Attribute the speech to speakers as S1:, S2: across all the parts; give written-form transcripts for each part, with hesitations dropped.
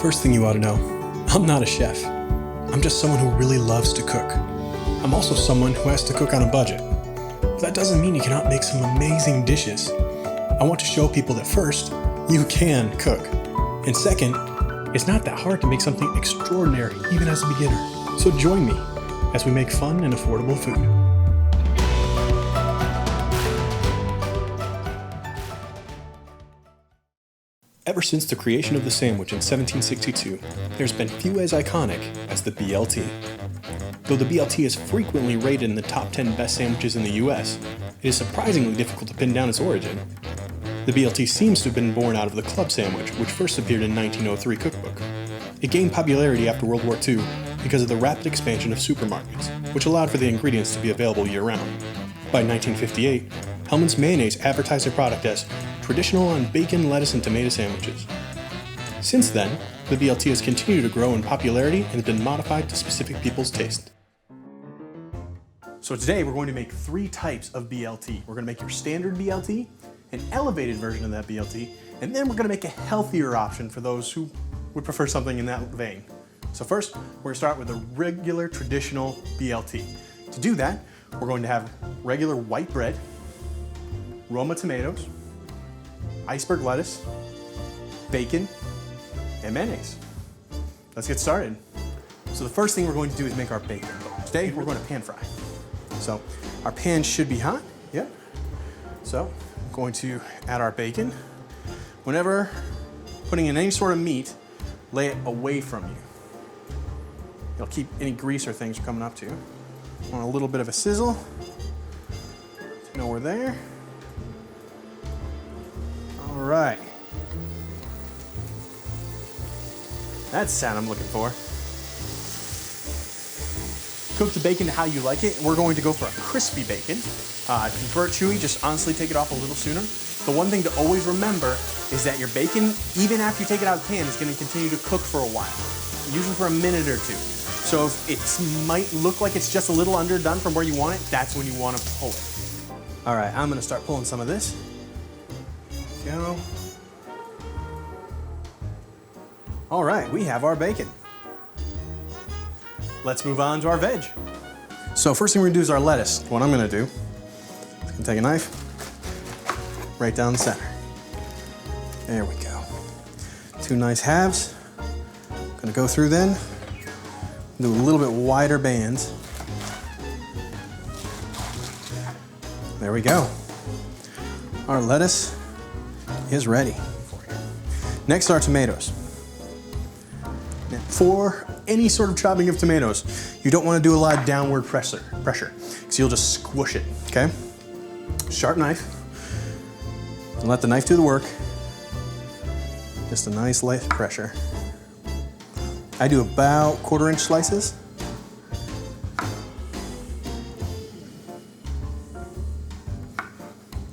S1: First thing you ought to know, I'm not a chef. I'm just someone who really loves to cook. I'm also someone who has to cook on a budget. But that doesn't mean you cannot make some amazing dishes. I want to show people that first, you can cook. And second, it's not that hard to make something extraordinary, even as a beginner. So join me as we make fun and affordable food. Ever since the creation of the sandwich in 1762, there's been few as iconic as the BLT. Though the BLT is frequently rated in the top 10 best sandwiches in the US, it is surprisingly difficult to pin down its origin. The BLT seems to have been born out of the club sandwich, which first appeared in 1903 cookbook. It gained popularity after World War II because of the rapid expansion of supermarkets, which allowed for the ingredients to be available year-round. By 1958, Hellmann's Mayonnaise advertised their product as traditional on bacon, lettuce, and tomato sandwiches. Since then, the BLT has continued to grow in popularity and has been modified to specific people's taste. So today we're going to make 3 types of BLT. We're going to make your standard BLT, an elevated version of that BLT, and then we're going to make a healthier option for those who would prefer something in that vein. So first, we're going to start with a regular traditional BLT. To do that, we're going to have regular white bread, Roma tomatoes, iceberg lettuce, bacon, and mayonnaise. Let's get started. So the first thing we're going to do is make our bacon. Today, we're going to pan fry. So our pan should be hot, yep. So I'm going to add our bacon. Whenever putting in any sort of meat, lay it away from you. It'll keep any grease or things from coming up to you. Want a little bit of a sizzle. So know we're there. All right. That's the sound I'm looking for. Cook the bacon to how you like it. We're going to go for a crispy bacon. If you prefer it chewy, just honestly take it off a little sooner. The one thing to always remember is that your bacon, even after you take it out of the pan, is going to continue to cook for a while, usually for a minute or two. So if it might look like it's just a little underdone from where you want it, that's when you want to pull it. All right, I'm going to start pulling some of this. Go. All right, we have our bacon. Let's move on to our veg. So first thing we're gonna do is our lettuce. What I'm gonna do is I'm gonna take a knife, right down the center. There we go. 2 nice halves. Gonna go through then, do a little bit wider bands. There we go. Our lettuce is ready. Next, our tomatoes. For any sort of chopping of tomatoes, you don't want to do a lot of downward pressure, because you'll just squish it, okay? Sharp knife, and let the knife do the work. Just a nice light pressure. I do about 1/4 inch slices.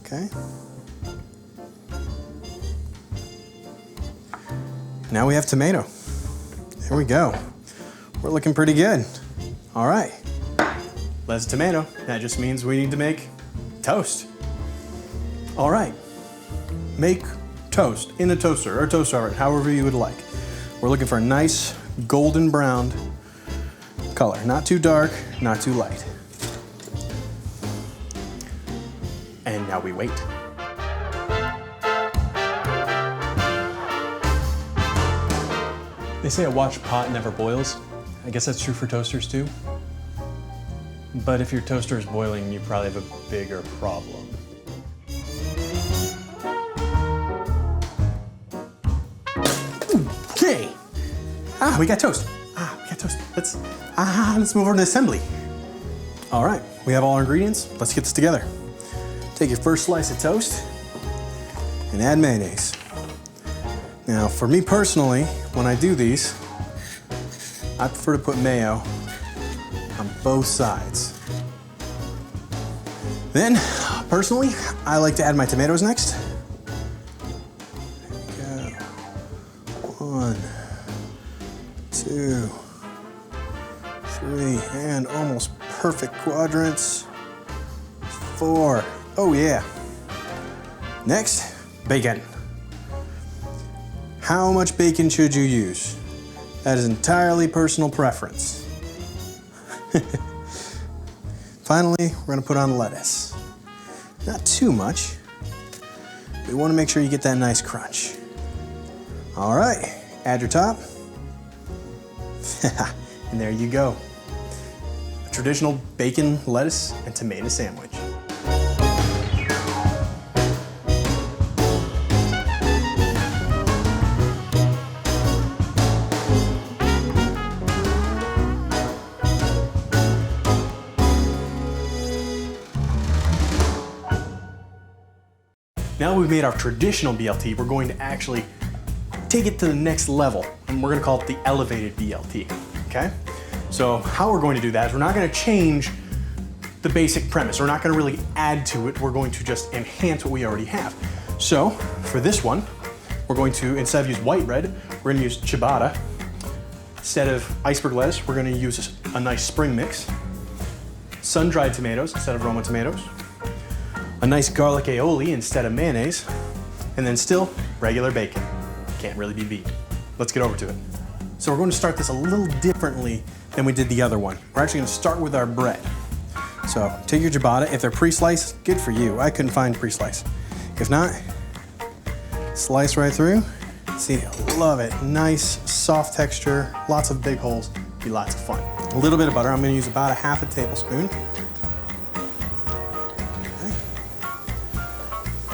S1: Okay. Now we have tomato. There we go. We're looking pretty good. All right. Let's tomato. That just means we need to make toast. All right. Make toast in a toaster or toaster oven, however you would like. We're looking for a nice golden brown color. Not too dark, not too light. And now we wait. They say a watched pot never boils. I guess that's true for toasters too. But if your toaster is boiling, you probably have a bigger problem. Okay. We got toast. We got toast. Let's move over to assembly. All right, we have all our ingredients. Let's get this together. Take your first slice of toast and add mayonnaise. Now, for me personally, when I do these, I prefer to put mayo on both sides. Then, personally, I like to add my tomatoes next. There we go. 1, 2, 3, and almost perfect quadrants. 4. Oh yeah. Next, bacon. How much bacon should you use? That is entirely personal preference. Finally, we're gonna put on lettuce. Not too much. We wanna make sure you get that nice crunch. All right, add your top. And there you go. A traditional bacon, lettuce, and tomato sandwich. Now we've made our traditional BLT, we're going to actually take it to the next level, and we're gonna call it the elevated BLT, okay? So how we're going to do that is we're not gonna change the basic premise. We're not gonna really add to it. We're going to just enhance what we already have. So for this one, we're going to, instead of use white bread, we're gonna use ciabatta. Instead of iceberg lettuce, we're gonna use a nice spring mix. Sun-dried tomatoes instead of Roma tomatoes. A nice garlic aioli instead of mayonnaise, and then still regular bacon. Can't really be beat. Let's get over to it. So we're going to start this a little differently than we did the other one. We're actually going to start with our bread. So take your ciabatta. If they're pre-sliced, good for you. I couldn't find pre-sliced. If not, slice right through. See, love it. Nice, soft texture, lots of big holes. Be lots of fun. A little bit of butter. I'm going to use about a half a tablespoon.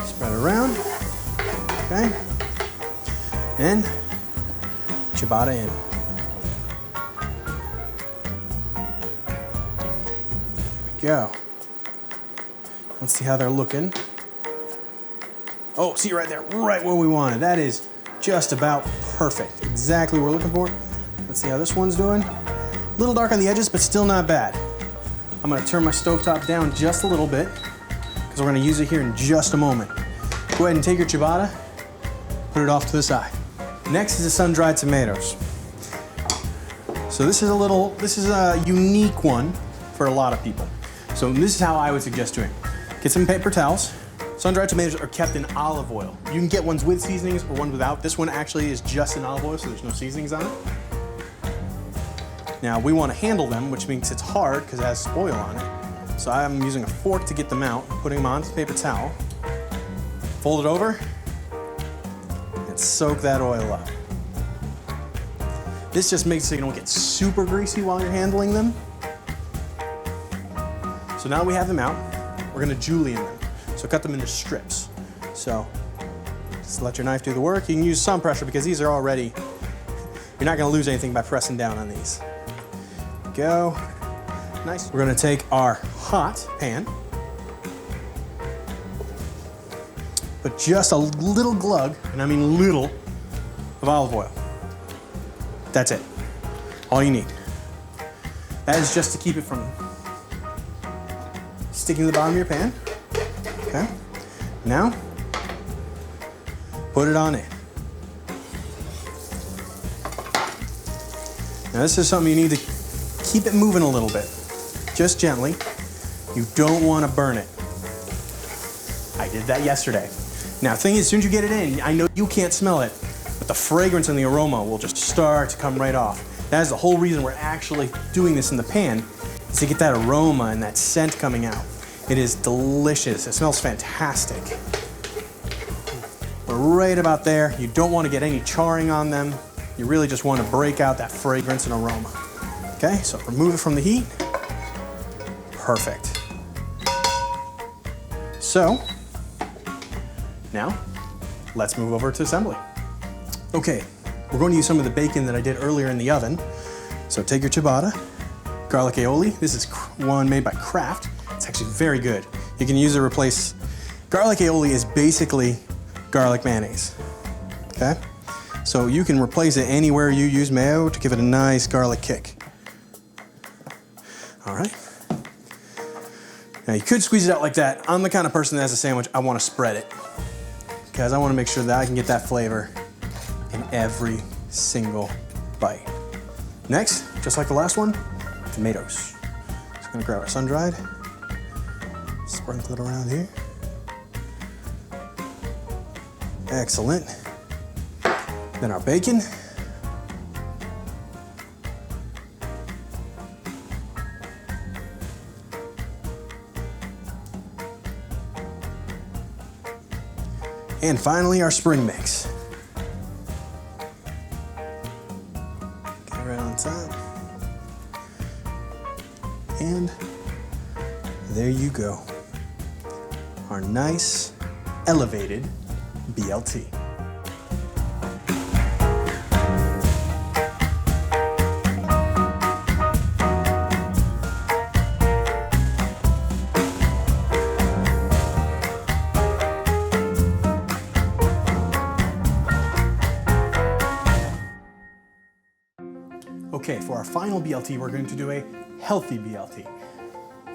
S1: Spread it around, okay? And ciabatta in. There we go. Let's see how they're looking. Oh, see right there, right where we wanted. That is just about perfect. Exactly what we're looking for. Let's see how this one's doing. A little dark on the edges, but still not bad. I'm gonna turn my stovetop down just a little bit because we're gonna use it here in just a moment. Go ahead and take your ciabatta, put it off to the side. Next is the sun-dried tomatoes. So this is a unique one for a lot of people. So this is how I would suggest doing it. Get some paper towels. Sun-dried tomatoes are kept in olive oil. You can get ones with seasonings or one without. This one actually is just in olive oil, so there's no seasonings on it. Now we want to handle them, which means it's hard because it has oil on it. So I'm using a fork to get them out, putting them onto the paper towel. Fold it over and soak that oil up. This just makes it so you don't get super greasy while you're handling them. So now we have them out, we're gonna julienne them. So cut them into strips. So just let your knife do the work. You can use some pressure because these are already, you're not gonna lose anything by pressing down on these. Go, nice. We're gonna take our hot pan, but just a little glug, and I mean little, of olive oil. That's it. All you need. That is just to keep it from sticking to the bottom of your pan. Okay. Now, put it on in. Now this is something you need to keep it moving a little bit. Just gently. You don't want to burn it. I did that yesterday. Now, the thing is, as soon as you get it in, I know you can't smell it, but the fragrance and the aroma will just start to come right off. That is the whole reason we're actually doing this in the pan, is to get that aroma and that scent coming out. It is delicious. It smells fantastic. We're right about there. You don't want to get any charring on them. You really just want to break out that fragrance and aroma. Okay, so remove it from the heat. Perfect. So, now, let's move over to assembly. Okay, we're going to use some of the bacon that I did earlier in the oven. So take your ciabatta, garlic aioli. This is one made by Kraft. It's actually very good. You can use it to replace, garlic aioli is basically garlic mayonnaise, okay? So you can replace it anywhere you use mayo to give it a nice garlic kick. All right. Now you could squeeze it out like that. I'm the kind of person that has a sandwich, I want to spread it, because I want to make sure that I can get that flavor in every single bite. Next, just like the last one, tomatoes. So I'm gonna grab our sun-dried, sprinkle it around here. Excellent. Then our bacon. And finally, our spring mix. Get right on top. And there you go. Our nice, elevated BLT. Okay, for our final BLT, we're going to do a healthy BLT.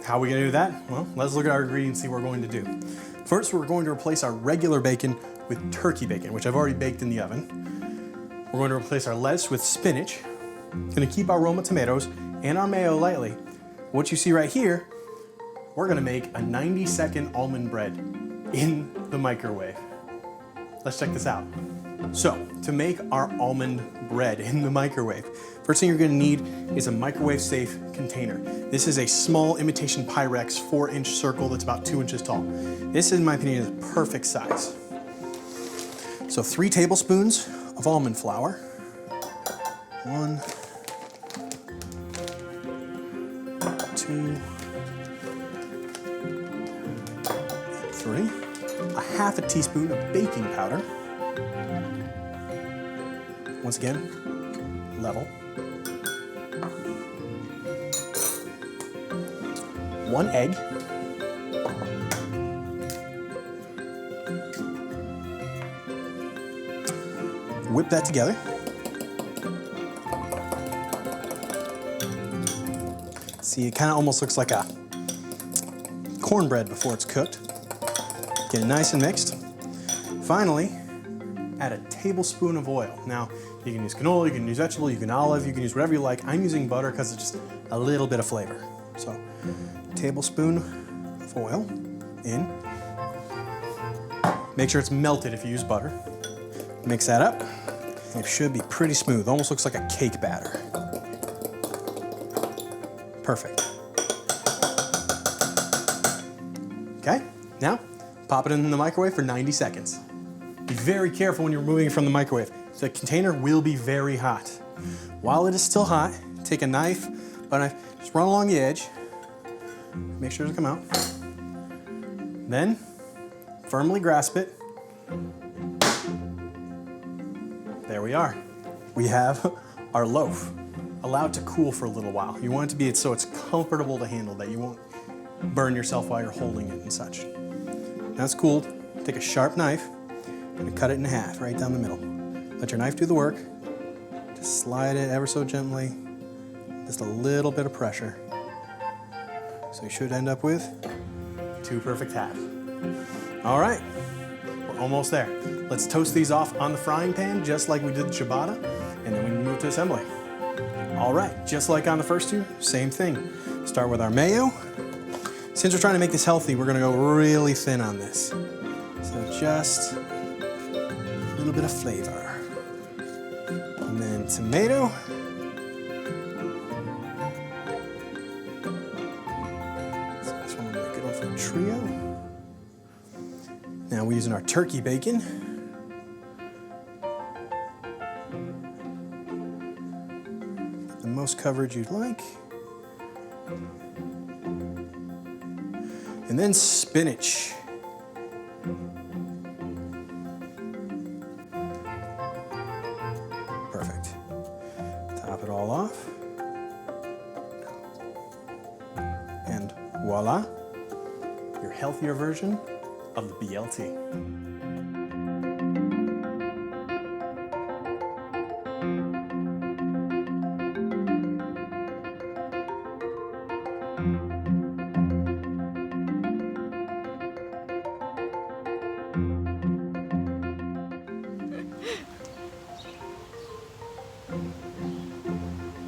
S1: How are we going to do that? Well, let's look at our ingredients and see what we're going to do. First, we're going to replace our regular bacon with turkey bacon, which I've already baked in the oven. We're going to replace our lettuce with spinach. Going to keep our Roma tomatoes and our mayo lightly. What you see right here, we're going to make a 90-second almond bread in the microwave. Let's check this out. So, to make our almond bread in the microwave, first thing you're going to need is a microwave-safe container. This is a small imitation Pyrex 4-inch circle that's about 2 inches tall. This, in my opinion, is a perfect size. So 3 tablespoons of almond flour. 1, 2, 3. A half a teaspoon of baking powder. Once again, level. 1 egg. Whip that together. See, it kind of almost looks like a cornbread before it's cooked. Get it nice and mixed. Finally, add a tablespoon of oil. Now, you can use canola, you can use vegetable, you can olive, you can use whatever you like. I'm using butter because it's just a little bit of flavor. So, a tablespoon of oil in. Make sure it's melted if you use butter. Mix that up. It should be pretty smooth. Almost looks like a cake batter. Perfect. Okay, now pop it in the microwave for 90 seconds. Be very careful when you're removing it from the microwave. The container will be very hot. While it is still hot, take a knife, just run along the edge. Make sure to come out. Then, firmly grasp it. There we are. We have our loaf. Allow it to cool for a little while. You want it to be so it's comfortable to handle, that you won't burn yourself while you're holding it and such. Now it's cooled. Take a sharp knife and cut it in half, right down the middle. Let your knife do the work. Just slide it ever so gently. Just a little bit of pressure. So you should end up with 2 perfect halves. All right, we're almost there. Let's toast these off on the frying pan, just like we did the ciabatta, and then we can move to assembly. All right, just like on the first 2, same thing. Start with our mayo. Since we're trying to make this healthy, we're gonna go really thin on this. So just a little bit of flavor. And then tomato. So this one will be a good one for a trio. Now we're using our turkey bacon. Get the most coverage you'd like. And then spinach. Perfect. Top it all off. And voila, your healthier version of the BLT.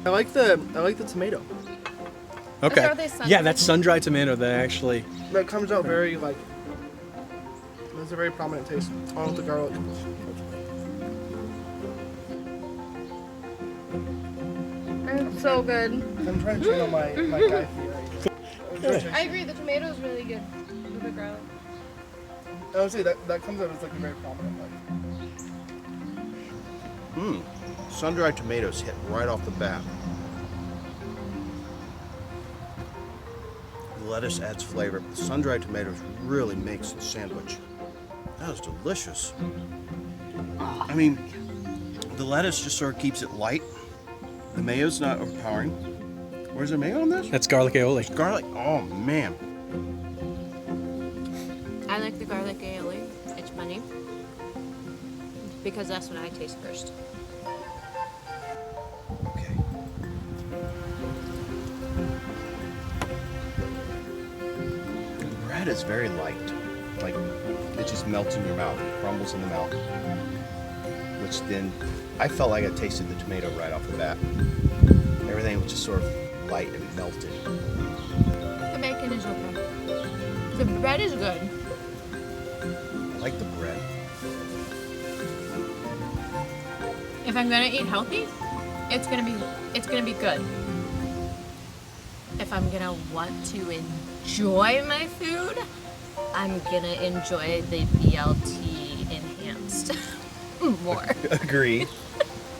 S2: I like the tomato.
S1: Okay.
S3: Are they sun-dried?
S1: Yeah, that's sun-dried tomato that actually.
S2: That comes out very like. It's a very prominent taste along with the garlic.
S3: So good.
S2: I'm trying to channel my guy theory.
S3: I agree. The tomato is really good with the garlic.
S2: I would say that comes out as like a very prominent like.
S4: Sun-dried tomatoes hit right off the bat. The lettuce adds flavor, but the sun-dried tomatoes really makes the sandwich. That is delicious. I mean, the lettuce just sort of keeps it light. The mayo's not overpowering. Where's the mayo on this?
S1: That's garlic aioli.
S4: Garlic. Oh man.
S5: I like the garlic aioli. It's funny. Because that's what I taste first.
S4: Okay. The bread is very light. Like, it just melts in your mouth. It crumbles in the mouth. Which then, I felt like I tasted the tomato right off the bat. Everything was just sort of light and melted.
S5: The bacon is okay. The bread is good.
S4: I like the bread.
S5: If I'm gonna eat healthy, it's gonna be good. If I'm gonna want to enjoy my food, I'm gonna enjoy the BLT enhanced more.
S4: Agree.